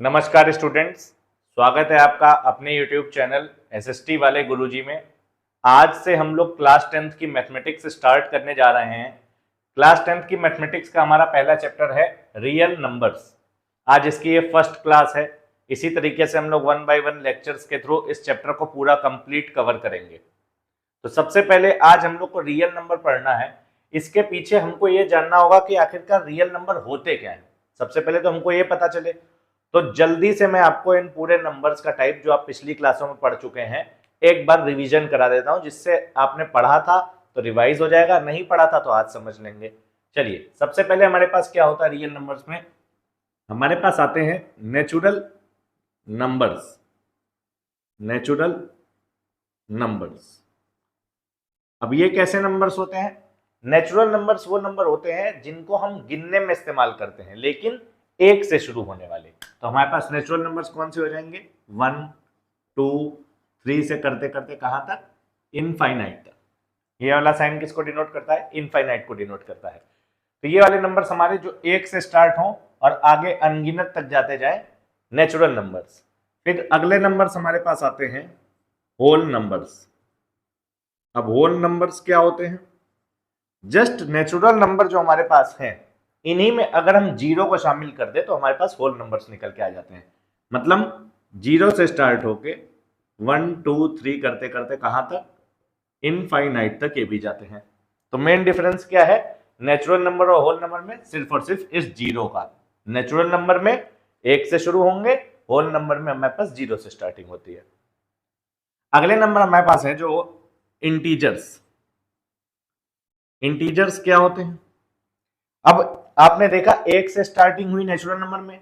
नमस्कार स्टूडेंट्स, स्वागत है आपका अपने YouTube चैनल एसएसटी वाले गुरुजी में। आज से हम लोग क्लास 10th की मैथमेटिक्स स्टार्ट करने जा रहे हैं। क्लास 10th की मैथमेटिक्स का हमारा पहला चैप्टर है रियल नंबर्स। आज इसकी ये फर्स्ट क्लास है। इसी तरीके से हम लोग 1 बाय 1 लेक्चर्स के थ्रू इस चैप्टर को पूरा कंप्लीट कवर करेंगे। तो सबसे पहले आज हम लोग को रियल नंबर पढ़ना है। इसके पीछे हमको ये जानना होगा कि आखिरकार रियल नंबर होते क्या हैं। सबसे पहले तो हमको ये पता चले, तो जल्दी से मैं आपको इन पूरे नंबर्स का टाइप जो आप पिछली क्लासों में पढ़ चुके हैं एक बार रिवीजन करा देता हूं, जिससे आपने पढ़ा था तो रिवाइज हो जाएगा, नहीं पढ़ा था तो आज समझ लेंगे। चलिए, सबसे पहले हमारे पास क्या होता है रियल नंबर्स में। हमारे पास आते हैं नेचुरल नंबर्स। नेचुरल नंबर्स, अब ये कैसे नंबर्स होते हैं? नेचुरल नंबर्स वो नंबर होते हैं जिनको हम गिनने में इस्तेमाल करते हैं, लेकिन एक से शुरू होने वाले। तो हमारे पास नेचुरल नंबर्स कौन से हो जाएंगे? 1, 2, 3 से करते करते कहां तक? इनफाइनाइट तक। ये वाला साइन किसको डिनोट करता है? इनफाइनाइट को डिनोट करता है। तो ये वाले नंबर्स हमारे जो एक से स्टार्ट हों और आगे अनगिनत तक जाते जाए, नेचुरल नंबर्स। फिर अगले नंबर्स हमारे पास आते हैं होल नंबर्स। अब होल नंबर्स क्या होते हैं? जस्ट नेचुरल नंबर जो हमारे पास हैं, इन्हीं में अगर हम जीरो को शामिल कर दे तो हमारे पास होल नंबर्स निकल के आ जाते हैं। मतलब जीरो से स्टार्ट होके 1, 2, 3 करते करते कहां तक? इनफाइनाइट तक ये भी जाते हैं। तो मेन डिफरेंस क्या है नेचुरल नंबर और होल नंबर में? सिर्फ और सिर्फ इस जीरो का। नेचुरल नंबर में एक से शुरू होंगे, होल नंबर में हमारे पास जीरो से स्टार्टिंग होती है। अगले नंबर हमारे पास है जो इंटीजर्स। इंटीजर्स क्या होते हैं? अब आपने देखा एक से स्टार्टिंग हुई नेचुरल नंबर में,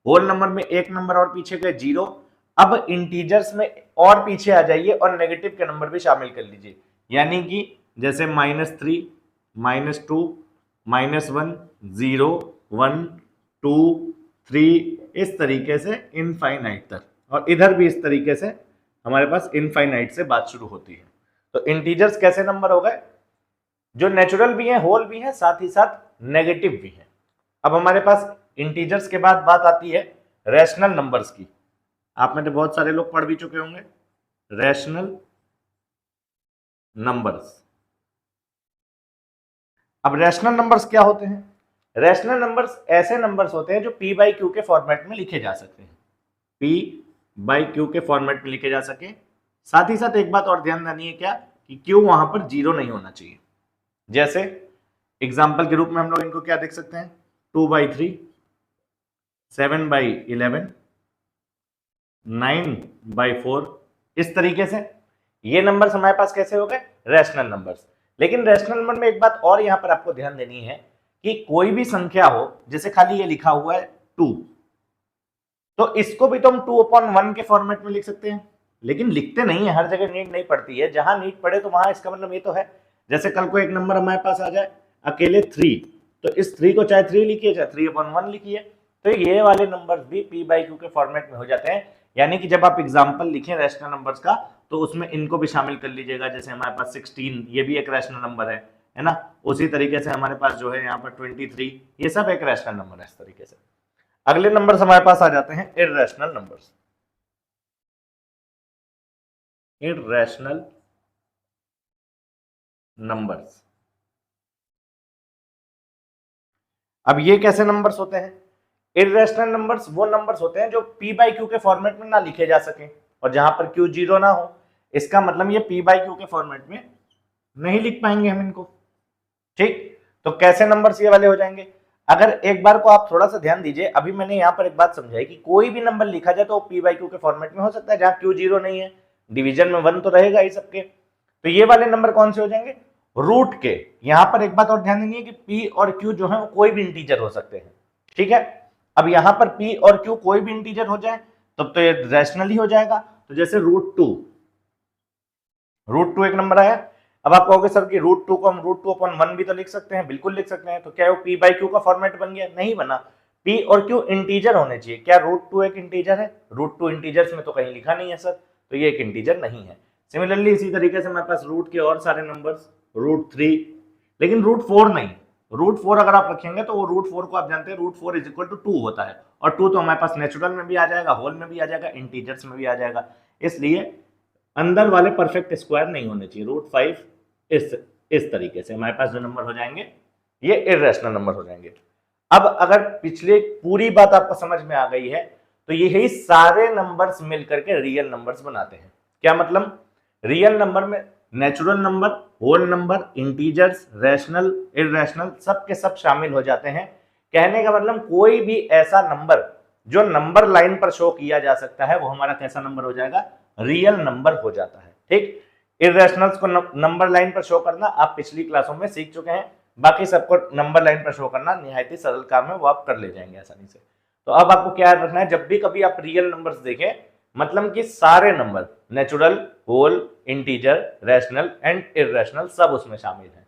होल नंबर में एक नंबर और पीछे गए जीरो। अब इंटीजर्स में और पीछे आ जाइए और नेगेटिव के नंबर भी शामिल कर लीजिए, यानी कि जैसे -3, -2, -1, 0, 1, 2, 3, इस तरीके से इनफाइनाइट तक। और इधर भी इस तरीके से हमारे पास इनफाइनाइट से बात शुरू होती है। तो इंटीजर्स कैसे नंबर हो गए? जो नेचुरल भी है, होल भी है, साथ ही साथ नेगेटिव भी है। अब हमारे पास इंटीजर्स के बाद बात आती है रैशनल नंबर्स की। आप में तो बहुत सारे लोग पढ़ भी चुके होंगे रैशनल नंबर्स। अब रैशनल नंबर्स क्या होते हैं? रैशनल नंबर्स ऐसे नंबर्स होते हैं जो p बाई क्यू के फॉर्मेट में लिखे जा सकते हैं। p बाई क्यू के फॉर्मेट में लिखे जा सके। साथ ही साथ एक बात और ध्यान देनी है, क्या कि q वहां पर जीरो नहीं होना चाहिए। जैसे एग्जाम्पल के रूप में हम लोग इनको क्या देख सकते हैं? 2/3, 7/11, 9/4, इस तरीके से ये नंबर्स हमारे पास कैसे हो गए? Rational numbers. लेकिन रैशनल नंबर में एक बात और यहां पर आपको ध्यान देनी है कि कोई भी संख्या हो, जैसे खाली ये लिखा हुआ है 2, तो इसको भी तो हम 2/1 के फॉर्मेट में लिख सकते हैं, लेकिन लिखते नहीं है, हर जगह नीड नहीं पड़ती है। जहां नीड पड़े तो वहां इसका मतलब ये तो है, जैसे कल को एक नंबर हमारे पास आ जाए अकेले 3, तो इस 3 को चाहे 3 लिखिए चाहे 3/1 लिखिए, तो ये वाले नंबर्स भी p बाई क्यू के फॉर्मेट में हो जाते हैं। यानी कि जब आप एग्जाम्पल लिखें रैशनल नंबर्स का, तो उसमें इनको भी शामिल कर लीजिएगा। जैसे हमारे पास 16, ये भी एक रैशनल नंबर है ना। उसी तरीके से हमारे पास जो है यहाँ पर 23, ये सब एक रैशनल नंबर है इस तरीके से। अगले नंबर्स हमारे पास आ जाते हैं इर्रेशनल नंबर्स। इर्रेशनल नंबर्स, अब ये कैसे नंबर्स होते हैं? इर्रेशनल नंबर्स वो नंबर्स होते हैं जो p बाई क्यू के फॉर्मेट में ना लिखे जा सके और जहां पर q जीरो ना हो। इसका मतलब ये p बाई क्यू के फॉर्मेट में नहीं लिख पाएंगे हम इनको। ठीक, तो कैसे नंबर्स ये वाले हो जाएंगे? अगर एक बार को आप थोड़ा सा ध्यान दीजिए, अभी मैंने यहां पर एक बात समझाई कि कोई भी नंबर लिखा जाए तो p बाई क्यू के फॉर्मेट में हो सकता है, जहां q जीरो नहीं है। डिवीजन में 1 तो रहेगा ही सबके। तो ये वाले नंबर कौन से हो जाएंगे? रूट के। यहां पर एक बात और ध्यान देनी है कि p और q जो है वो कोई भी इंटीजर हो सकते हैं। ठीक है, अब यहां पर p और q कोई भी इंटीजर हो जाए तब तो ये रैशनल ही हो जाएगा। तो जैसे √2 एक नंबर आया। अब आप कहोगे सर कि √2 को हम √2/1 भी तो लिख सकते हैं। बिल्कुल लिख सकते हैं। तो क्या वो p बाई क्यू का फॉर्मेट बन गया? नहीं बना। p और q इंटीजर होने चाहिए। क्या √2 एक इंटीजर है? √2 इंटीजर्स में तो कहीं लिखा नहीं है सर, तो ये एक इंटीजर नहीं है। सिमिलरली इसी तरीके से हमारे पास रूट के और सारे नंबर्स, √3, लेकिन √4 नहीं। √4 अगर आप रखेंगे तो वो √4 को आप जानते हैं √4 इज इक्वल टू 2 होता है, और 2 तो हमारे पास नेचुरल में भी आ जाएगा, होल में भी आ जाएगा, इंटीजर्स में भी आ जाएगा, इसलिए अंदर वाले परफेक्ट स्क्वायर नहीं होने चाहिए। √5 इस तरीके से हमारे पास जो नंबर हो जाएंगे ये इर्रेशनल नंबर हो जाएंगे। अब अगर पिछले पूरी बात आपको समझ में आ गई है तो यही सारे नंबर्स मिलकर के रियल नंबर्स बनाते हैं। क्या मतलब? रियल नंबर में natural number, whole number, integers, rational, irrational सब के सब शामिल हो जाते हैं। कहने का मतलब कोई भी ऐसा नंबर जो नंबर लाइन पर शो किया जा सकता है वो हमारा कैसा नंबर हो जाएगा? रियल नंबर हो जाता है। ठीक, इर्रेशनल्स को नंबर लाइन पर शो करना आप पिछली क्लासों में सीख चुके हैं, बाकी सबको नंबर लाइन पर शो करना निहायत ही सरल काम है, वो आप कर ले जाएंगे आसानी से। तो अब आपको क्या याद रखना है, जब भी कभी आप रियल नंबर्स देखें मतलब कि सारे number natural, whole, integer, rational and irrational सब उसमें शामिल है।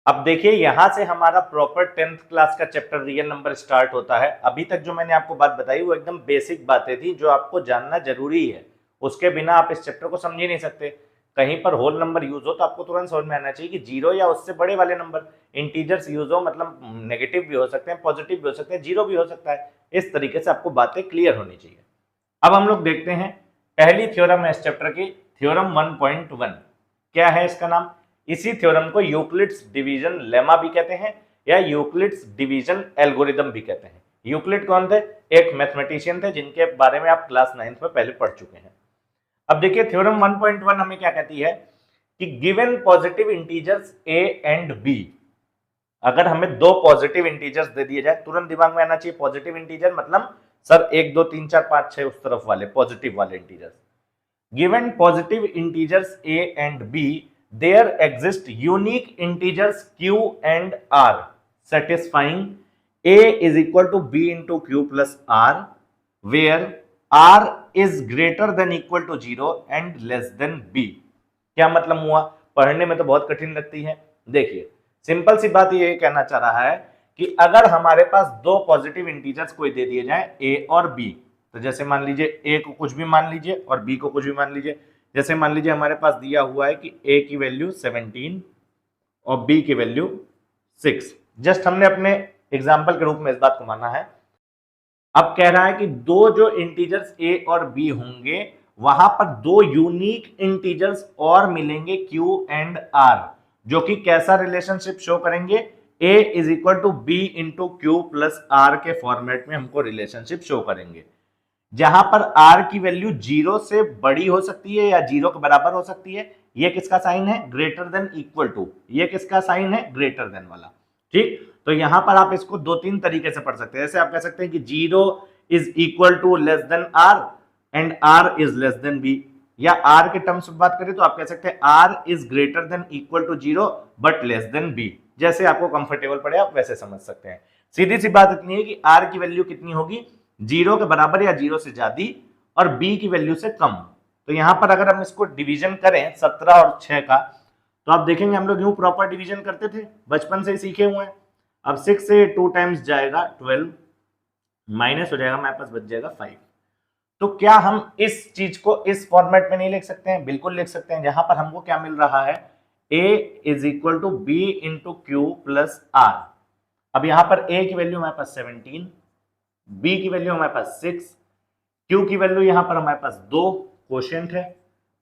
अब देखिए यहां से हमारा प्रॉपर 10th क्लास का चैप्टर रियल नंबर स्टार्ट होता है। अभी तक जो मैंने आपको बात बताई वो एकदम बेसिक बातें थी जो आपको जानना जरूरी है, उसके बिना आप इस चैप्टर को समझ ही नहीं सकते। कहीं पर होल नंबर यूज हो तो आपको तुरंत समझ में आना चाहिए कि जीरो या उससे बड़े वाले नंबर, इंटीजर्स यूज हो मतलब नेगेटिव भी हो सकते हैं, पॉजिटिव भी हो सकते हैं, जीरो भी हो सकता है। इस तरीके से आपको बातें क्लियर होनी चाहिए। अब हम लोग देखते हैं पहली थ्योरम है इस चैप्टर की, थ्योरम 1.1। क्या है इसका नाम? इसी थ्योरम को यूक्लिड्स डिवीजन लेमा भी कहते हैं या यूक्लिड्स डिवीजन एल्गोरिदम भी कहते हैं। यूक्लिड कौन थे? एक मैथमेटिशियन थे जिनके बारे में आप क्लास 9th में पहले पढ़ चुके हैं। अब देखिए थ्योरम 1.1 हमें क्या कहती है कि given positive integers a and b, अगर हमें दो पॉजिटिव इंटीजर्स दे दिए जाए, तुरंत दिमाग में आना चाहिए पॉजिटिव इंटीजर मतलब सर 1 2 3 4 5 6 उस तरफ वाले पॉजिटिव वाले integers. Given positive integers a and b, there exist unique integers q and r satisfying a is equal to b into q plus r where r is greater than equal to 0 and less than b। क्या मतलब हुआ? पढ़ने में तो बहुत कठिन लगती है। देखिए सिंपल सी बात ये कहना चाह रहा है कि अगर हमारे पास दो पॉजिटिव इंटीजर्स कोई दे दिए जाए a और b, तो जैसे मान लीजिए a को कुछ भी मान लीजिए और b को कुछ भी मान लीजिए। जैसे मान लीजिए हमारे पास दिया हुआ है कि a की वैल्यू 17 और b की वैल्यू 6। जस्ट हमने अपने एग्जाम्पल के रूप में इस बात को माना है। अब कह रहा है कि दो जो इंटीजर्स a और b होंगे वहां पर दो यूनिक इंटीजर्स और मिलेंगे q एंड r, जो कि कैसा रिलेशनशिप शो करेंगे? a is equal to B into Q plus R के फॉर्मेट में हमको रिलेशनशिप शो करेंगे, जहां पर r की वैल्यू 0 से बड़ी हो सकती है या 0 के बराबर हो सकती है। ये किसका साइन है? Greater than equal to. ये किसका साइन है? ग्रेटर देन वाला। ठीक, तो यहां पर आप इसको दो तीन तरीके से पढ़ सकते हैं। जैसे आप कह सकते हैं कि 0 is equal to less than r and r is less than b, या r के टर्म्स में बात करें तो आप कह सकते हैं r is greater than equal to 0 but less than b। जैसे आपको कंफर्टेबल पड़े आप वैसे समझ सकते हैं। सीधी सी बात इतनी है कि r की वैल्यू कितनी होगी? 0 के बराबर या 0 से ज्यादा और b की वैल्यू से कम। तो यहां पर अगर हम इसको डिवीजन करें 17 और 6 का, तो आप देखेंगे हम लोग यूं प्रॉपर डिवीजन करते थे, बचपन से ही सीखे हुए हैं। अब 6 से 2 टाइम्स जाएगा 12, माइनस हो जाएगा, हमारे पास बच जाएगा 5। तो क्या हम इस चीज को इस फॉर्मेट में नहीं लिख सकते हैं? बिल्कुल लिख सकते हैं, जहां पर हमको क्या मिल रहा है? a is equal to B into Q plus R. अब यहां पर a की वैल्यू हमारे पास 17, b की वैल्यू हमारे पास 6, q की वैल्यू यहां पर हमारे पास 2 कोशेंट है,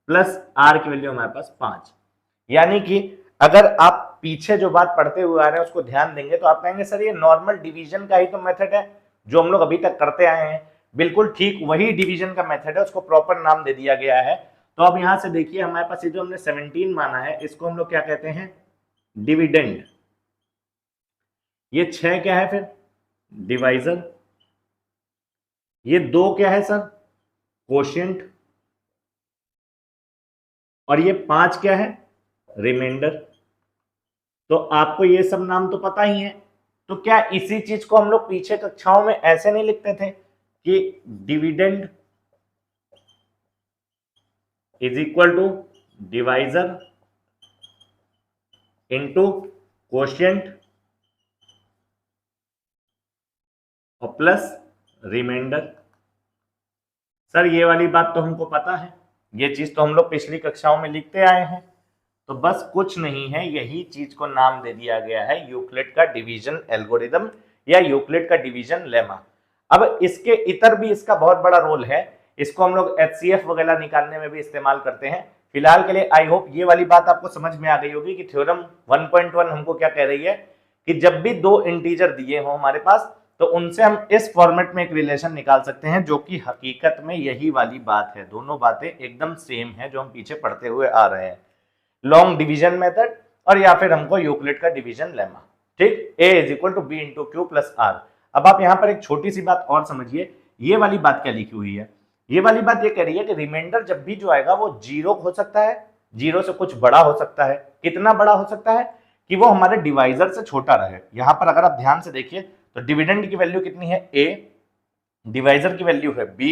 प्लस r की वैल्यू हमारे पास 5। यानी कि अगर आप पीछे जो बात पढ़ते हुए आ रहे हैं उसको ध्यान देंगे तो आप कहेंगे सर ये नॉर्मल डिवीजन का ही तो मेथड है जो हम लोग अभी तक करते आए हैं। बिल्कुल ठीक वही डिवीजन का मेथड है, उसको प्रॉपर नाम दे दिया गया है। तो अब यहां से देखिए हमारे पास ये जो हमने 17 माना है इसको हम लोग क्या कहते हैं? डिविडेंड। ये 6 क्या है फिर? डिवाइजर। ये 2 क्या है सर? कोशिएंट। और ये 5 क्या है? रिमाइंडर। तो आपको ये सब नाम तो पता ही है। तो क्या इसी चीज को हम लोग पीछे कक्षाओं में ऐसे नहीं लिखते थे कि dividend is equal to divisor into quotient और प्लस रिमाइंडर? सर ये वाली बात तो हमको पता है, ये चीज तो हम लोग पिछली कक्षाओं में लिखते आए हैं। तो बस कुछ नहीं है, यही चीज को नाम दे दिया गया है यूक्लिड का डिवीजन एल्गोरिदम या यूक्लिड का डिवीजन लेमा। अब इसके इतर भी इसका बहुत बड़ा रोल है, इसको हम लोग एचसीएफ वगैरह निकालने में भी इस्तेमाल करते हैं। फिलहाल के लिए आई होप ये वाली बात आपको समझ में आ गई होगी कि थ्योरम 1.1 हमको क्या कह रही है कि जब भी दो इंटीजर दिए हो हमारे पास तो उनसे हम इस फॉर्मेट में एक रिलेशन निकाल सकते हैं, जो कि हकीकत में यही वाली बात है। दोनों बातें एकदम सेम है जो हम पीछे पढ़ते हुए आ रहे हैं, लॉन्ग डिवीजन मेथड और या फिर हमको यूक्लिड का डिवीजन लेमा। ठीक, a is equal to B into Q plus R. अब आप यहाँ पर एक छोटी सी बात और समझिए, ये वाली बात क्या लिखी हुई है, ये वाली बात ये कह रही है कि रिमाइंडर जब भी जो आएगा वो जीरो हो सकता है, जीरो से कुछ बड़ा हो सकता है। कितना बड़ा हो सकता है कि वो हमारे डिवाइजर से छोटा रहे। यहां पर अगर आप ध्यान से देखिए तो डिविडेंड की वैल्यू कितनी है a, डिवाइजर की वैल्यू है b,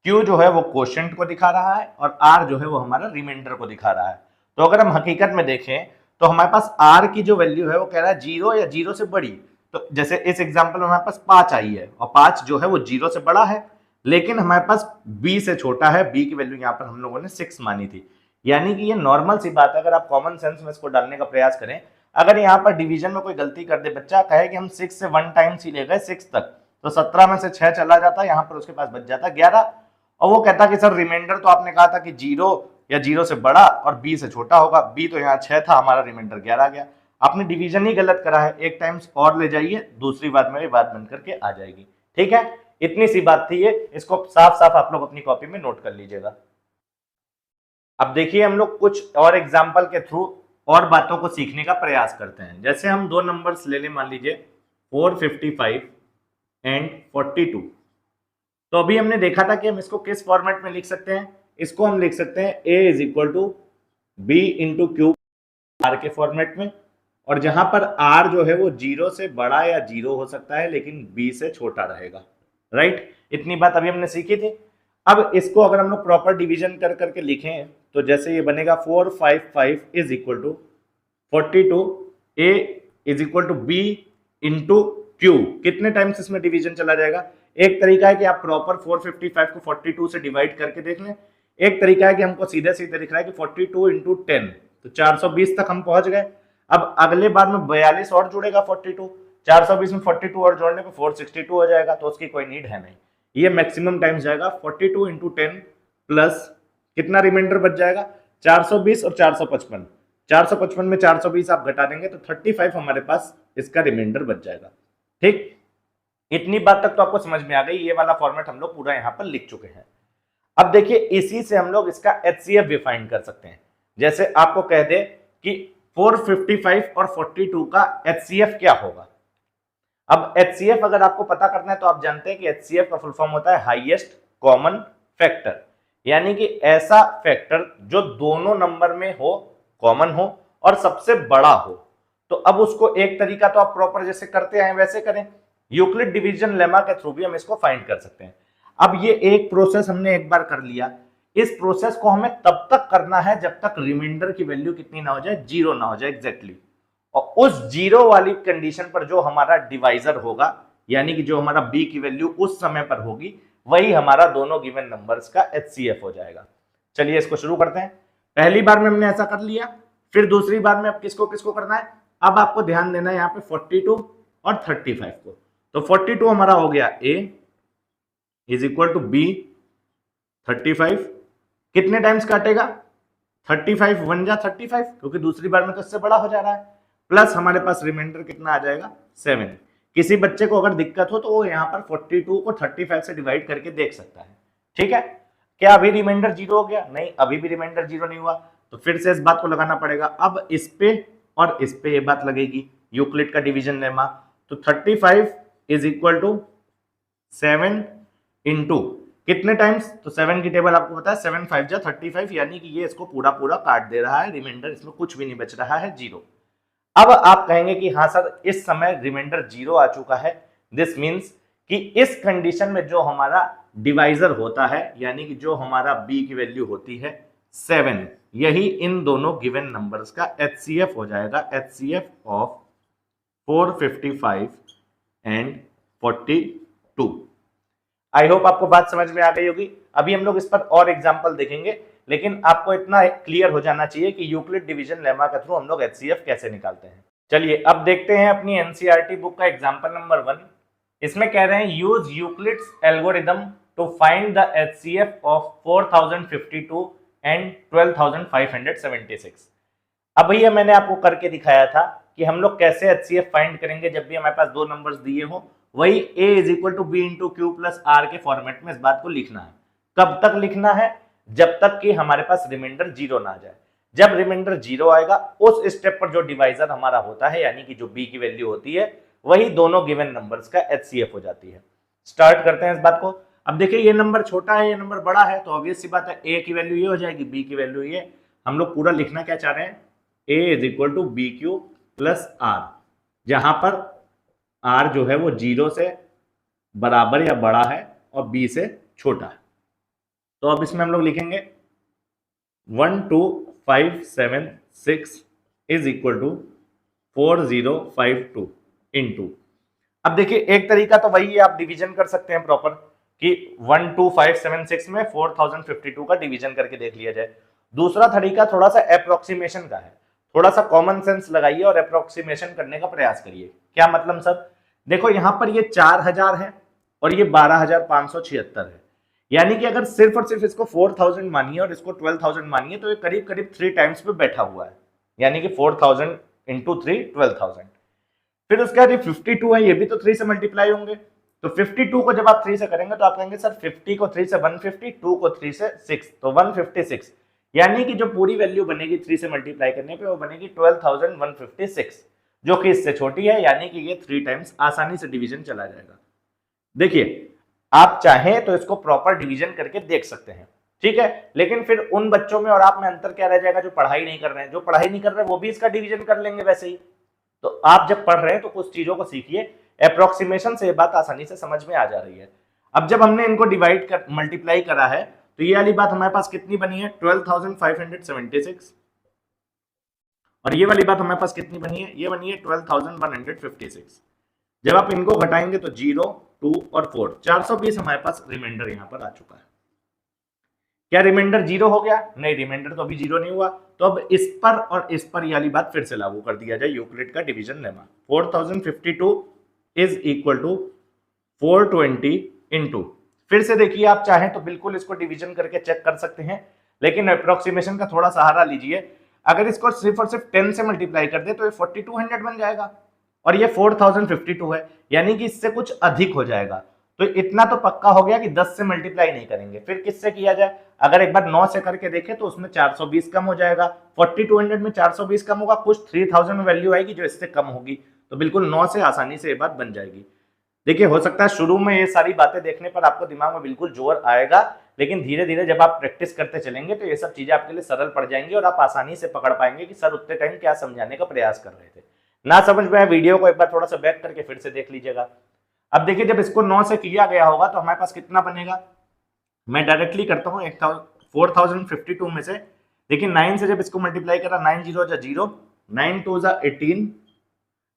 q जो है वो कोशेंट को दिखा रहा है और r जो है वो हमारा रिमाइंडर को दिखा रहा है। तो अगर हम हकीकत में देखें तो हमारे पास r की जो वैल्यू है वो कह रहा है जीरो या जीरो से बड़ी। तो जैसे इस एग्जांपल में हमारे पास 5 आई है और 5 जो है वो जीरो से बड़ा है, लेकिन हमारे पास b से छोटा है। b की वैल्यू यहाँ पर हम लोगों ने 6 मानी थी। यानी कि ये नॉर्मल सी बात है, अगर आप कॉमन सेंस में इसको डालने का प्रयास करें, अगर यहाँ पर डिवीजन में कोई गलती कर दे बच्चा, कहे कि हम 6 से 1 टाइम्स ही ले गए 6 तक, तो 17 में से 6 चला जाता, यहाँ पर उसके पास बच जाता 11। और वो कहता कि सर रिमाइंडर तो आपने कहा था कि जीरो या जीरो से बड़ा और b से छोटा होगा, b तो यहाँ 6 था, हमारा रिमाइंडर 11 गया। आपने डिवीजन ही गलत करा है, एक टाइम्स और ले जाइए, दूसरी बात में भी बात बन करके आ जाएगी। ठीक है, इतनी सी बात थी ये, इसको साफ साफ आप लोग अपनी कॉपी में नोट कर लीजिएगा। अब देखिए हम लोग कुछ और एग्जाम्पल के थ्रू और बातों को सीखने का प्रयास करते हैं। जैसे हम दो नंबर्स ले लें, मान लीजिए 455 एंड 42। तो अभी हमने देखा था कि हम इसको किस फॉर्मेट में लिख सकते हैं, इसको हम लिख सकते हैं a is equal to B into Q R के फॉर्मेट में, और जहां पर r जो है वो जीरो से बड़ा या जीरो हो सकता है लेकिन b से छोटा रहेगा। राइट, इतनी बात अभी हमने सीखी थी। अब इसको अगर हम लोग प्रॉपर डिवीजन कर करके लिखें तो जैसे ये बनेगा 455 is equal to 42, a is equal to b into Q. कितने टाइम्स इसमें डिवीजन चला जाएगा? एक तरीका है कि आप प्रॉपर 455 को 42 से डिवाइड करके देख लें, एक तरीका है कि हमको सीधे सीधे लिख रहा है कि 42 इंटू 10, तो 420 तक हम पहुंच गए। अब अगले बार में 42 और जुड़ेगा 42, 420 में 42 और जोड़ने पे 462 हो जाएगा, तो उसकी कोई नीड है नहीं। ये मैक्सिमम टाइम्स जाएगा 42 इंटू 10 प्लस कितना रिमाइंडर बच जाएगा 420 और 455, 455 में 420 आप घटा देंगे तो 35 हमारे पास इसका रिमाइंडर बच जाएगा। ठीक, इतनी बात तक तो आपको समझ में आ गई। ये वाला फॉर्मेट हम लोग पूरा यहां पर लिख चुके हैं। अब देखिए इसी से हम लोग इसका एचसीएफ भी फाइंड कर सकते हैं। जैसे आपको कह दे कि 455 और 42 का एचसीएफ क्या होगा। अब एचसीएफ अगर आपको पता करना है तो आप जानते हैं कि एचसीएफ का फुल फॉर्म होता है हाईएस्ट कॉमन फैक्टर, यानी कि ऐसा फैक्टर जो दोनों नंबर में हो, कॉमन हो और सबसे बड़ा हो। तो अब उसको एक तरीका तो आप प्रॉपर जैसे करते हैं वैसे करें, यूक्लिड डिवीजन लेमा के थ्रू भी हम इसको फाइंड कर सकते हैं। अब ये एक प्रोसेस हमने एक बार कर लिया, इस प्रोसेस को हमें तब तक करना है जब तक रिमाइंडर की वैल्यू कितनी ना हो जाए, जीरो ना हो जाए एग्जैक्टली। और उस जीरो वाली कंडीशन पर जो हमारा डिवाइजर होगा, यानी कि जो हमारा b की वैल्यू उस समय पर होगी, वही हमारा दोनों गिवन नंबर्स का एचसीएफ हो जाएगा। चलिए इसको शुरू करते हैं। पहली बार में हमने ऐसा कर लिया, फिर दूसरी बार में अब किसको किसको करना है। अब आपको ध्यान देना है यहाँ पे 42 और 35 को। तो 42 हमारा हो गया a is equal to b, 35 कितने टाइम्स काटेगा 35 वन जा 35, क्योंकि दूसरी बार में तो इससे बड़ा हो जा रहा है, प्लस हमारे पास रिमाइंडर कितना आ जाएगा 7। किसी बच्चे को अगर दिक्कत हो तो वो यहाँ पर 42 को 35 से डिवाइड करके देख सकता है। ठीक है, क्या अभी रिमाइंडर जीरो हो गया? नहीं, अभी भी रिमाइंडर जीरो नहीं हुआ, तो फिर से इस बात को लगाना पड़ेगा। अब इस पे और इस पे ये बात लगेगी, यूक्लिड का डिवीजन लेमा। तो 35 इज इक्वल टू 7 इंटू कितने टाइम्स, तो 7 की टेबल आपको पता है 7 5 जा 35, यानी कि ये इसको पूरा पूरा काट दे रहा है, रिमाइंडर इसमें कुछ भी नहीं बच रहा है, जीरो। अब आप कहेंगे कि हाँ सर इस समय रिमाइंडर जीरो आ चुका है, दिस मीन्स कि इस कंडीशन में जो हमारा डिवाइजर होता है, यानी कि जो हमारा b की वैल्यू होती है 7, यही इन दोनों गिवन नंबर्स का एचसीएफ हो जाएगा, HCF of 455 and 42। I hope आपको बात समझ में आ गई होगी। अभी हम लोग इस पर और एग्जाम्पल देखेंगे लेकिन आपको इतना क्लियर हो जाना चाहिए कि यूक्लिड डिवीजन लेमा के थ्रू हम लोग एचसीएफ कैसे निकालते हैं। चलिए अब देखते हैं अपनी एनसीईआरटी बुक का एग्जांपल नंबर 1। इसमें कह रहे हैं use Euclid's algorithm to find the HCF of 4052 and 12576। अब भैया मैंने आपको करके दिखाया था कि हम लोग कैसे एचसीएफ फाइंड करेंगे जब भी हमारे पास दो नंबर्स दिए हो, वही a is equal to B into Q plus R के फॉर्मेट में इस बात को लिखना है। कब तक लिखना है? जब तक कि हमारे पास रिमाइंडर 0 ना आ जाए। जब रिमाइंडर 0 आएगा उस स्टेप पर जो डिवाइजर हमारा होता है, यानी कि जो b की वैल्यू होती है, वही दोनों गिवन नंबर्स का एचसीएफ हो जाती है। स्टार्ट करते हैं इस बात को। अब देखिए ये नंबर छोटा है, ये नंबर बड़ा है, तो ऑब्वियस सी बात है a की वैल्यू ये हो जाएगी, b की वैल्यू ये। हम लोग पूरा लिखना क्या चाह रहे हैं? a is equal to B Q plus R, जहां पर r जो है वो 0 से बराबर या बड़ा है और b से छोटा है। तो अब इसमें हम लोग लिखेंगे 12576 इज इक्वल टू 4052 इंटू। अब देखिए एक तरीका तो वही है, आप डिवीजन कर सकते हैं प्रॉपर कि 12576 में 4052 का डिवीजन करके देख लिया जाए। दूसरा तरीका थोड़ा सा अप्रोक्सीमेशन का है, थोड़ा सा कॉमन सेंस लगाइए और अप्रोक्सीमेशन करने का प्रयास करिए। क्या मतलब सब? देखो यहां पर ये 4000 है और ये 12576 है, यानी कि अगर सिर्फ और सिर्फ इसको 4000 मानिए और इसको 12000 मानिए तो ये करीब करीब 3 टाइम्स पे बैठा हुआ है, यानी कि 4000 इंटू 3 12000। फिर उसके बाद ये 52 है, ये भी तो 3 से मल्टीप्लाई होंगे, तो 52 को जब आप 3 से करेंगे तो आप कहेंगे सर 50 को 3 से 150, 2 को 3 से 6, तो 156, यानी कि जो पूरी वैल्यू बनेगी 3 से मल्टीप्लाई करने पे वो बनेगी 12156, जो कि इससे छोटी है, यानी कि ये 3 टाइम्स आसानी से डिवीजन चला जाएगा। देखिए आप चाहें तो इसको प्रॉपर डिवीजन करके देख सकते हैं, ठीक है, लेकिन फिर उन बच्चों में और आप में अंतर क्या रह जाएगा जो पढ़ाई नहीं कर रहे हैं। जो पढ़ाई नहीं कर रहे हैं वो भी इसका डिवीजन कर लेंगे वैसे ही। तो आप जब पढ़ रहे हैं तो कुछ चीजों को सीखिए, अप्रोक्सीमेशन से ये बात आसानी से समझ में आ जा रही है। अब जब हमने इनको डिवाइड कर मल्टीप्लाई करा है तो ये वाली बात हमारे पास कितनी बनी है? 12576, और ये वाली बात हमारे पास कितनी बनी है? ये बनी है 12156। जब आप इनको घटाएंगे तो 0, 2 और 4, 420 हमारे पास रिमाइंडर यहाँ पर आ चुका है। क्या रिमाइंडर 0 हो गया? नहीं, रिमाइंडर तो अभी 0 नहीं हुआ। तो अब इस पर और इस पर ये वाली बात फिर से लागू कर दिया जाए यूक्लिड का division lemma. 4052 is equal to 420 into, फिर से देखिए आप चाहें तो बिल्कुल इसको डिवीजन करके चेक कर सकते हैं, लेकिन अप्रोक्सीमेशन का थोड़ा सहारा लीजिए। अगर इसको सिर्फ और सिर्फ 10 से मल्टीप्लाई कर दे तो ये 4200 बन जाएगा, और ये 4052 है, यानी कि इससे कुछ अधिक हो जाएगा। तो इतना तो पक्का हो गया कि 10 से मल्टीप्लाई नहीं करेंगे। फिर किससे किया जाए? अगर एक बार 9 से करके देखें तो उसमें 420 कम हो जाएगा। 4200 में 420 कम होगा, कुछ 3000 में वैल्यू आएगी जो इससे कम होगी, तो बिल्कुल 9 से आसानी से ये बात बन जाएगी। देखिए हो सकता है शुरू में ये सारी बातें देखने पर आपको दिमाग में बिल्कुल जोर आएगा, लेकिन धीरे धीरे जब आप प्रैक्टिस करते चलेंगे तो ये सब चीजें आपके लिए सरल पड़ जाएंगी और आप आसानी से पकड़ पाएंगे कि सर उतने टाइम क्या समझाने का प्रयास कर रहे थे। ना समझ में आए वीडियो को एक बार थोड़ा सा बैक करके फिर से देख लीजिएगा। अब देखिए जब इसको 9 से किया गया होगा तो हमारे पास कितना बनेगा? मैं डायरेक्टली करता हूँ 4052 में से, देखिए 9 से जब इसको मल्टीप्लाई करा, 9 0 जा 0, 9 2 जा 18,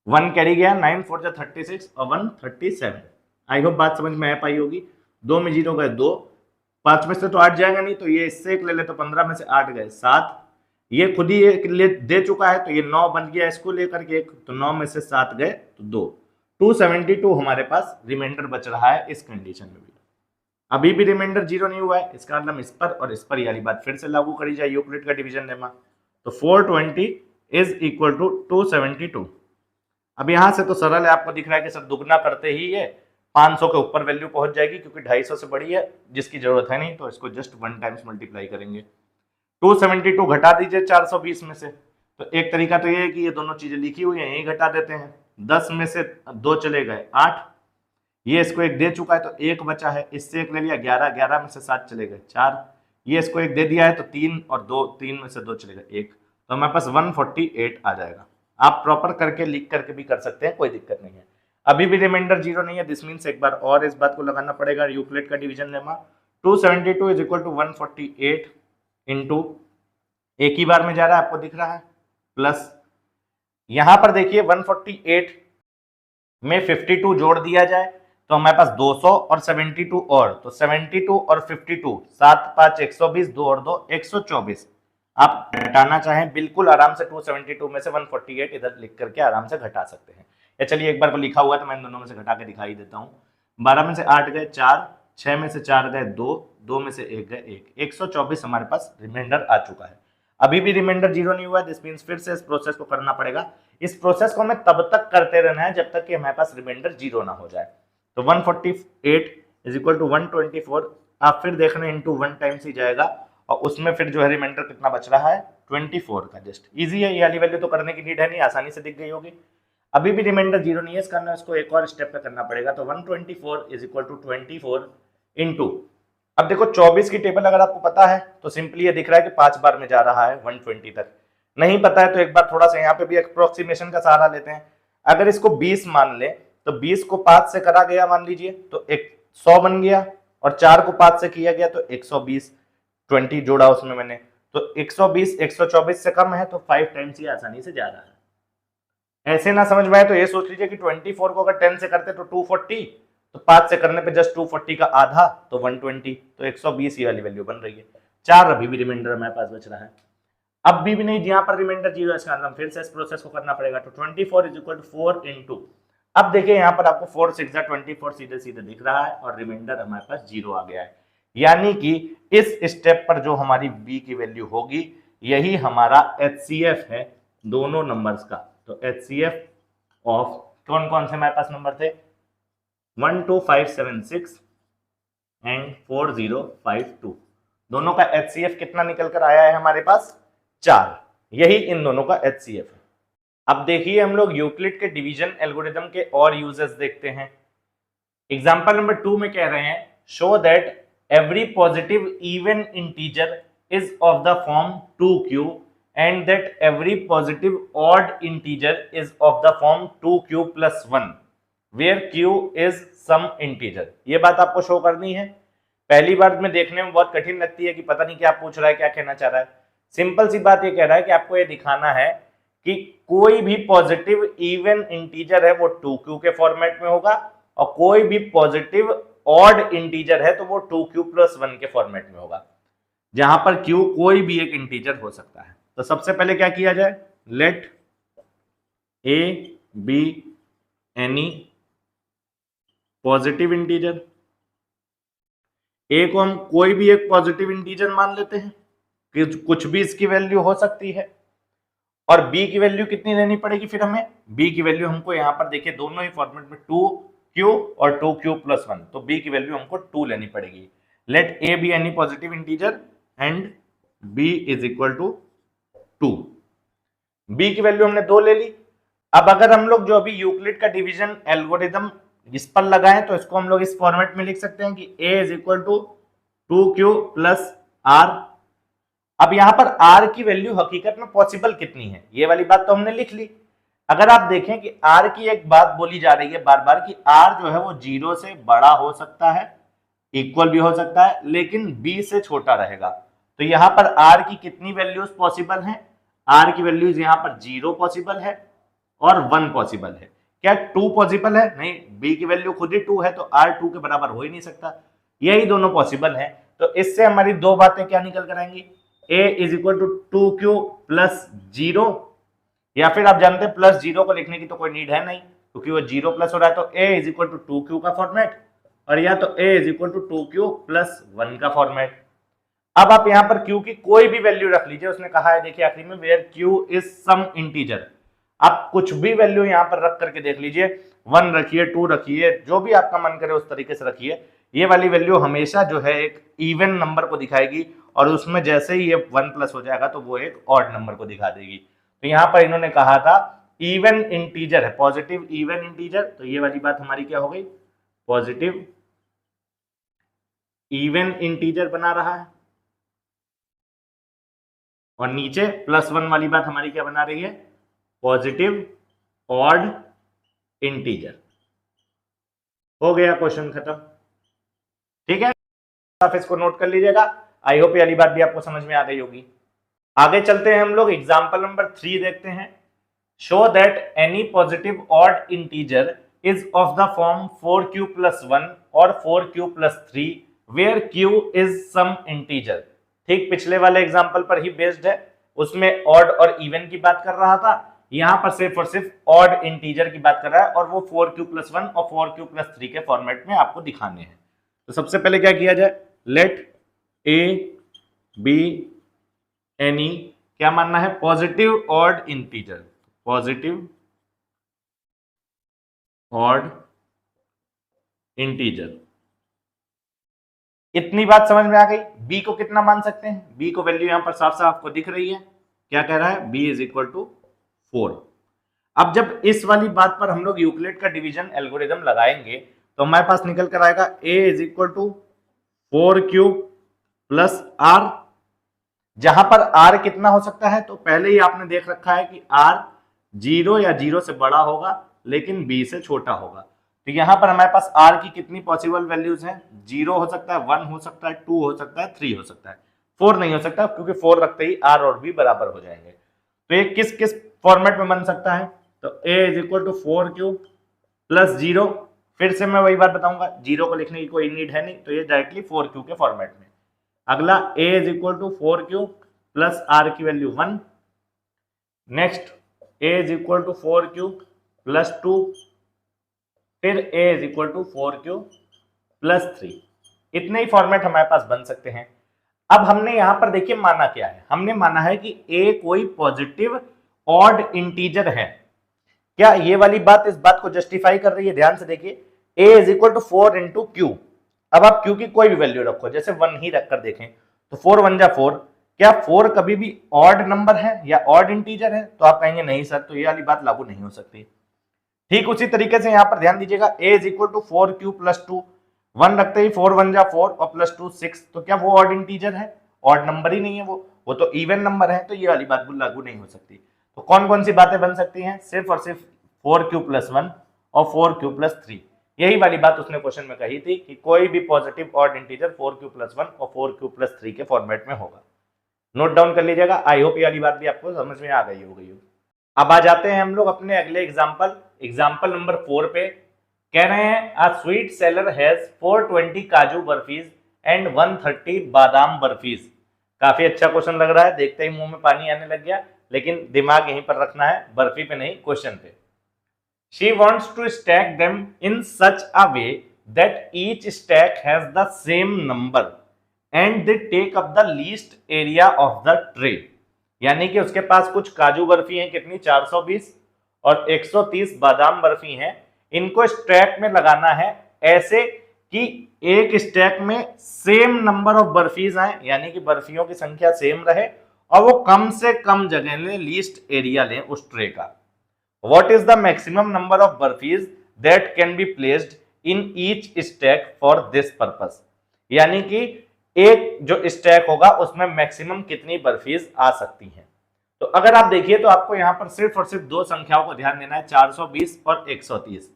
1 कैरी गया, 9 4 जा 36 और 1 37। आई होप बात समझ में आ पाई होगी। 2 में 0 गए 2, 5 में से तो 8 जाएगा नहीं, तो ये इससे एक ले ले तो 15 में से 8 गए 7, ये खुद ही एक ले दे चुका है तो ये 9 बन गया इसको लेकर के एक, तो 9 में से 7 गए तो 2, 272 हमारे पास रिमाइंडर बच रहा है इस कंडीशन में भी। अभी भी रिमाइंडर 0 नहीं हुआ है, इसका मतलब इस पर और इस पर वाली बात फिर से लागू करी जाए यूक्लिड का डिवीजन लेमा। तो 420 इज इक्वल टू 272। अब यहां से तो सरल है, आपको दिख रहा है कि सर दुगना करते ही ये 500 के ऊपर वैल्यू पहुंच जाएगी, क्योंकि 250 से बड़ी है जिसकी जरूरत है नहीं, तो इसको जस्ट 1 टाइम्स मल्टीप्लाई करेंगे। 272 घटा दीजिए 420 में से, तो एक तरीका तो ये है कि ये दोनों चीजें लिखी हुई है यही घटा देते हैं। 10 में से 2 चले गए 8, ये इसको 1 दे चुका है तो 1 बचा है, इससे 1 ले लिया 11, 11 में से 7 चले गए 4, ये इसको 1 दे दिया है तो 3 और 2, 3 में से 2 चले गए 1, तो हमारे पास 148 आ जाएगा। आप प्रॉपर करके लिख करके भी कर सकते हैं, कोई दिक्कत नहीं है। अभी भी रिमाइंडर 0 नहीं है, दिस मीन्स एक बार और इस बात को लगाना पड़ेगा यूक्लिड का division lemma. 272 is equal to 148 into, एक ही बार में जा रहा है आपको दिख रहा है, प्लस यहां पर देखिए 148 में 52 जोड़ दिया जाए तो हमारे पास 200 और 72 और, तो 72 और 52, 7 5 120, 2 और 2 124। आप घटाना चाहें बिल्कुल आराम से 272 में से 148 इधर लिख करके आराम से घटा सकते हैं। या चलिए एक बार को लिखा हुआ है तो मैं इन दोनों में से घटा के दिखाई देता हूँ। 12 में से 8 गए 4, 6 में से 4 गए 2, 2 में से 1 गए 1, 124 हमारे पास रिमाइंडर आ चुका है। अभी भी रिमाइंडर जीरो नहीं हुआ है, दिस मींस फिर से इस प्रोसेस को करना पड़ेगा। इस प्रोसेस को हमें तब तक करते रहना है जब तक कि हमारे पास रिमाइंडर जीरो ना हो जाए। तो 148 इज इक्वल टू 124, आप फिर देख रहे हैं इंटू 1 टाइम्स ही जाएगा और उसमें फिर जो है रिमाइंडर कितना बच रहा है 24 का। जस्ट इजी है, ये वाली वैल्यू तो करने की नीड है नहीं, आसानी से दिख गई होगी। अभी भी रिमाइंडर जीरो नहीं है, इसका करना इसको एक और स्टेप पे करना पड़ेगा। तो 124 इज इक्वल टू 24 इंटू, अब देखो 24 की टेबल अगर आपको पता है तो सिंपली ये दिख रहा है कि 5 बार में जा रहा है 120 तक। नहीं पता है तो एक बार थोड़ा सा यहाँ पे भी अप्रोक्सीमेशन का सहारा लेते हैं। अगर इसको 20 मान ले तो 20 को 5 से करा गया मान लीजिए तो 100 बन गया, और 4 को 5 से किया गया तो 120, 20 जोड़ा उसमें मैंने, तो 120 124 से कम है तो 5 टाइम्स ही आसानी से जा रहा है। ऐसे ना समझ में आए तो ये सोच लीजिए कि 24 को अगर 10 से करते तो 240, तो 5 से करने पे जस्ट 240 का आधा तो 120, तो 120 ये वाली वैल्यू बन रही है। 4 अभी भी रिमाइंडर हमारे पास बच रहा है। अब भी नहीं, यहाँ पर रिमाइंडर जीरो है, इसका मतलब फिर से इस प्रोसेस को करना पड़ेगा। तो 24 इज इक्वल टू 4 इंटू, अब देखिए यहाँ पर आपको 4 6 24 सीधे सीधे दिख रहा है और रिमाइंडर हमारे पास जीरो आ गया है। यानी कि इस स्टेप पर जो हमारी b की वैल्यू होगी यही हमारा HCF है दोनों नंबर्स का। तो HCF ऑफ कौन कौन से हमारे पास नंबर थे, 12576 एंड 4052, दोनों का HCF कितना निकल कर आया है हमारे पास 4, यही इन दोनों का HCF है। अब देखिए हम लोग यूक्लिड के डिवीजन एल्गोरिथम के और यूजेस देखते हैं। एग्जांपल नंबर 2 में कह रहे हैं show that every positive even integer is of the form 2q and that every positive odd integer is of the form 2q plus 1 where q is some integer. ये बात आपको show करनी है। पहली बार में देखने में बहुत कठिन लगती है कि पता नहीं क्या पूछ रहा है, क्या कहना चाह रहा है। सिंपल सी बात ये कह रहा है कि आपको ये दिखाना है कि कोई भी पॉजिटिव इवन इंटीजर है वो 2q के फॉर्मेट में होगा और कोई भी पॉजिटिव ऑड इंटीजर है तो वो 2q प्लस 1 के फॉर्मेट में होगा, जहां पर q कोई भी एक इंटीजर हो सकता है। तो सबसे पहले क्या किया जाए, let a be any positive integer. a को हम कोई भी एक पॉजिटिव इंटीजर मान लेते हैं कि कुछ भी इसकी वैल्यू हो सकती है, और b की वैल्यू कितनी लेनी पड़ेगी फिर हमें, b की वैल्यू हमको यहां पर देखिए दोनों ही फॉर्मेट में 2q और 2q प्लस 1, तो b की वैल्यू हमको 2 लेनी पड़ेगी। Let a be any positive integer and b is equal to 2। b की वैल्यू हमने 2 ले ली। अब अगर हम लोग जो अभी यूक्लिड का डिवीजन एल्गोरिथम इस पर लगाएं तो इसको हम लोग इस फॉर्मेट में लिख सकते हैं कि a is equal to 2q plus r। अब यहां पर r की वैल्यू हकीकत में पॉसिबल कितनी है ये वाली बात तो हमने लिख ली। अगर आप देखें कि r की एक बात बोली जा रही है बार बार कि r जो है वो 0 से बड़ा हो सकता है, इक्वल भी हो सकता है, लेकिन b से छोटा रहेगा। तो यहां पर r की कितनी वैल्यूज पॉसिबल हैं, r की वैल्यूज यहां पर 0 पॉसिबल है और 1 पॉसिबल है। क्या 2 पॉसिबल है? नहीं, b की वैल्यू खुद ही 2 है तो r 2 के बराबर हो ही नहीं सकता। यही दोनों पॉसिबल है। तो इससे हमारी दो बातें क्या निकल कर आएंगी, a is equal to 2q plus 0, या फिर आप जानते हैं प्लस 0 को लिखने की तो कोई नीड है नहीं क्योंकि वो 0 प्लस हो रहा है। तो a is equal to 2q का फॉर्मेट, और या तो a is equal to 2q plus 1 का फॉर्मेट। अब आप यहां पर q की कोई भी वैल्यू रख लीजिए, उसने कहा है देखिए आखिरी में where q is some integer. आप कुछ भी वैल्यू यहां पर रख करके देख लीजिए, 1 रखिए, 2 रखिए, जो भी आपका मन करे उस तरीके से रखिए। ये वाली वैल्यू हमेशा जो है एक इवन नंबर को दिखाएगी और उसमें जैसे ही ये 1 प्लस हो जाएगा तो वो एक ऑड नंबर को दिखा देगी। तो यहां पर इन्होंने कहा था इवन इंटीजर है, पॉजिटिव इवन इंटीजर, तो ये वाली बात हमारी क्या हो गई, पॉजिटिव इवन इंटीजर बना रहा है, और नीचे प्लस 1 वाली बात हमारी क्या बना रही है, पॉजिटिव ऑड इंटीजर। हो गया क्वेश्चन खत्म। ठीक है, आप इसको नोट कर लीजिएगा। आई होप ये वाली बात भी आपको समझ में आ गई होगी। आगे चलते हैं हम लोग एग्जांपल नंबर 3 देखते हैं। Show that any positive odd integer is of the form 4q plus 1 और 4q plus 3 where q is some integer। ठीक पिछले वाले एग्जांपल पर ही बेस्ड है, उसमें ऑड और इवन की बात कर रहा था, यहां पर सिर्फ और सिर्फ ऑड इंटीजर की बात कर रहा है और वो 4q plus 1 और 4q plus 3 के फॉर्मेट में आपको दिखाने हैं। तो सबसे पहले क्या किया जाए, लेट a बी एनी क्या मानना है, positive odd integer, positive odd integer. इतनी बात समझ में आ गई। b को कितना मान सकते हैं, b को वैल्यू यहां पर साफ साफ आपको दिख रही है, क्या कह रहा है, b इज इक्वल टू 4। अब जब इस वाली बात पर हम लोग यूक्लिड का डिवीजन एल्गोरिदम लगाएंगे तो हमारे पास निकल कर आएगा a is equal to 4q plus r। जहां पर r कितना हो सकता है, तो पहले ही आपने देख रखा है कि r 0 या 0 से बड़ा होगा लेकिन b से छोटा होगा। तो यहां पर हमारे पास r की कितनी पॉसिबल वैल्यूज हैं, 0 हो सकता है, 1 हो सकता है, 2 हो सकता है, 3 हो सकता है, 4 नहीं हो सकता क्योंकि 4 रखते ही r और b बराबर हो जाएंगे। तो ये किस किस फॉर्मेट में बन सकता है, तो a is equal to 4q plus 0, फिर से मैं वही बात बताऊंगा, 0 को लिखने की कोई नीड है नहीं, तो ये डायरेक्टली 4q के फॉर्मेट में। अगला a is equal to 4q plus r की value 1, next a is equal to 4q plus 2, फिर a is equal to 4q plus 3। इतने ही फॉर्मेट हमारे पास बन सकते हैं। अब हमने यहां पर देखिए माना क्या है, हमने माना है कि a कोई पॉजिटिव ऑड इंटीजर है। क्या ये वाली बात इस बात को जस्टिफाई कर रही है, ध्यान से देखिए, a is equal to 4 into q। अब आप q की कोई भी वैल्यू रखो, जैसे 1 ही रखकर देखें तो 4 1 जा 4, क्या 4 कभी भी ऑड नंबर है या ऑड इंटीजर है, तो आप कहेंगे नहीं सर, तो ये वाली बात लागू नहीं हो सकती। ठीक उसी तरीके से यहां पर ध्यान दीजिएगा, a is equal to 4q plus 2, 1 रखते ही 4 1 जा 4 और प्लस 2 6, तो क्या वो ऑड इंटीजर है, ऑड नंबर ही नहीं है, वो तो इवन नंबर है, तो ये वाली बात लागू नहीं हो सकती। तो कौन कौन सी बातें बन सकती हैं, सिर्फ और सिर्फ 4q प्लस 1 और 4q प्लस 3। यही वाली बात उसने क्वेश्चन में कही थी कि कोई भी positive odd integer 4q plus 1 और 4q प्लस 3 के फॉर्मेट में होगा। नोट डाउन कर लीजिएगा, आई होप ये वाली बात भी आपको समझ में आ गई होगी। अब आ जाते हैं हम लोग अपने अगले एग्जाम्पल नंबर 4 पे। कह रहे हैं अ स्वीट सेलर हैज 420 काजू बर्फीज एंड 130 बादाम बर्फीज। काफी अच्छा क्वेश्चन लग रहा है, देखते ही मुंह में पानी आने लग गया, लेकिन दिमाग यहीं पर रखना है, बर्फी पे नहीं, क्वेश्चन पे। She wants to stack them in such a way that each stack has the same number and they take up the least area of the tray। यानी कि उसके पास कुछ काजू बर्फी हैं, कितनी, 420 और 130 बादाम बर्फी हैं। इनको स्टैक में लगाना है ऐसे कि एक स्टैक में सेम नंबर ऑफ बर्फीज आए, यानी कि बर्फियों की संख्या सेम रहे और वो कम से कम जगह लें, लीस्ट एरिया लें उस ट्रे का। What is the maximum number of burfis that can be placed in each stack for this purpose? यानी कि एक जो स्टैक होगा उसमें मैक्सिमम कितनी बर्फीज आ सकती हैं। तो अगर आप देखिए तो आपको यहां पर सिर्फ और सिर्फ दो संख्याओं को ध्यान देना है, 420 और 130।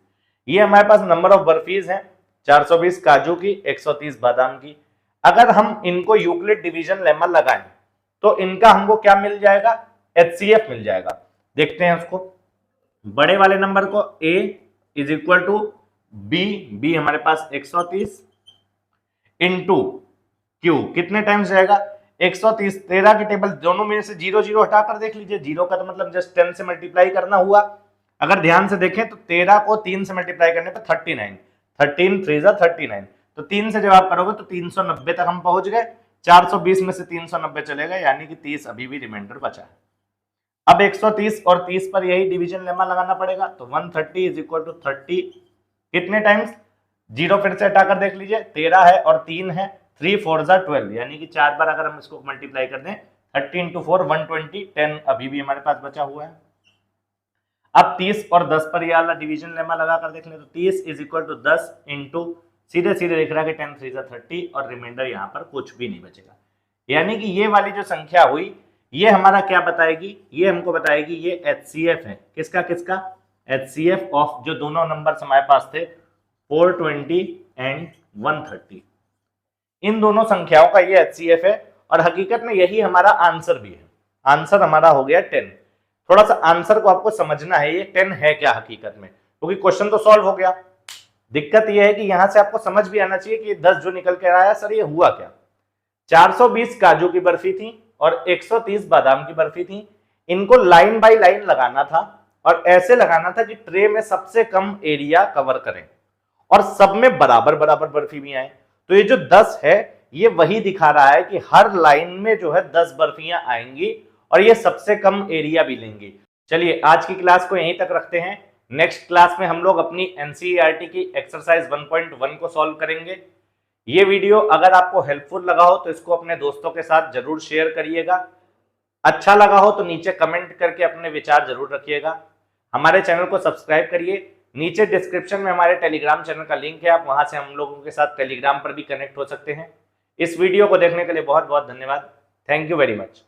ये हमारे पास नंबर ऑफ बर्फीज हैं, 420 काजू की, 130 बादाम की। अगर हम इनको यूक्लिड डिवीजन लेमा लगाएं तो इनका हमको क्या मिल जाएगा, HCF मिल जाएगा। देखते हैं उसको, बड़े वाले नंबर को a is equal to b हमारे पास 130 इंटू q, कितने टाइम्स जाएगा, 130। 13 की टेबल दोनों में से 0 0 हटाकर देख लीजिए, 0 का तो मतलब जस्ट 10 से मल्टीप्लाई करना हुआ। अगर ध्यान से देखें तो 13 को 3 से मल्टीप्लाई करने पर 39, 13 3 जा 39, तो 3 से जब आप करोगे तो 390 तक हम पहुंच गए। 420 में से 390 चलेगा, यानी कि 30 अभी भी रिमाइंडर बचा है। अब 130 और 30 पर यही डिवीजन लेमा लगाना पड़ेगा, तो 130 इज इक्वल टू 30 कितने टाइम्स, 0 फिर से हटाकर देख लीजिए, 13 है और 3 है, 3 4 जा 12, यानी कि 4 बार अगर हम इसको मल्टीप्लाई कर दें 30 इंटू 4 120, 10 अभी भी हमारे पास बचा हुआ है। अब 30 और 10 पर यह वाला डिवीजन लेमा लगाकर देख लें, तो 30 इज इक्वल टू 10 इंटू सीधे सीधे दिख रहा है कि 10 3 जा 30 और रिमाइंडर यहाँ पर कुछ भी नहीं बचेगा। यानी कि ये वाली जो संख्या हुई ये हमारा क्या बताएगी, ये हमको बताएगी ये HCF है। किसका किसका, HCF ऑफ जो दोनों नंबर्स हमारे पास थे 420 एंड 130, इन दोनों संख्याओं का ये HCF है। और हकीकत में यही हमारा आंसर भी है। आंसर हमारा हो गया 10। थोड़ा सा आंसर को आपको समझना है, ये 10 है क्या हकीकत में। क्योंकि क्वेश्चन तो सॉल्व हो गया। दिक्कत यह है कि यहां से आपको समझ भी आना चाहिए कि 10 जो निकल कर आया सर ये हुआ क्या। 420 काजू की बर्फी थी और 130 बादाम की बर्फी थी। इनको लाइन बाय लाइन लगाना था और ऐसे लगाना था कि ट्रे में सबसे कम एरिया कवर करें और सब में बराबर बराबर बर्फी भी आए। तो ये जो 10 है ये वही दिखा रहा है कि हर लाइन में जो है 10 बर्फियां आएंगी और ये सबसे कम एरिया भी लेंगी। चलिए आज की क्लास को यहीं तक रखते हैं। नेक्स्ट क्लास में हम लोग अपनी एनसीईआरटी की एक्सरसाइज 1.1 को सॉल्व करेंगे। ये वीडियो अगर आपको हेल्पफुल लगा हो तो इसको अपने दोस्तों के साथ जरूर शेयर करिएगा। अच्छा लगा हो तो नीचे कमेंट करके अपने विचार जरूर रखिएगा। हमारे चैनल को सब्सक्राइब करिए। नीचे डिस्क्रिप्शन में हमारे टेलीग्राम चैनल का लिंक है, आप वहां से हम लोगों के साथ टेलीग्राम पर भी कनेक्ट हो सकते हैं। इस वीडियो को देखने के लिए बहुत बहुत धन्यवाद। Thank you very much.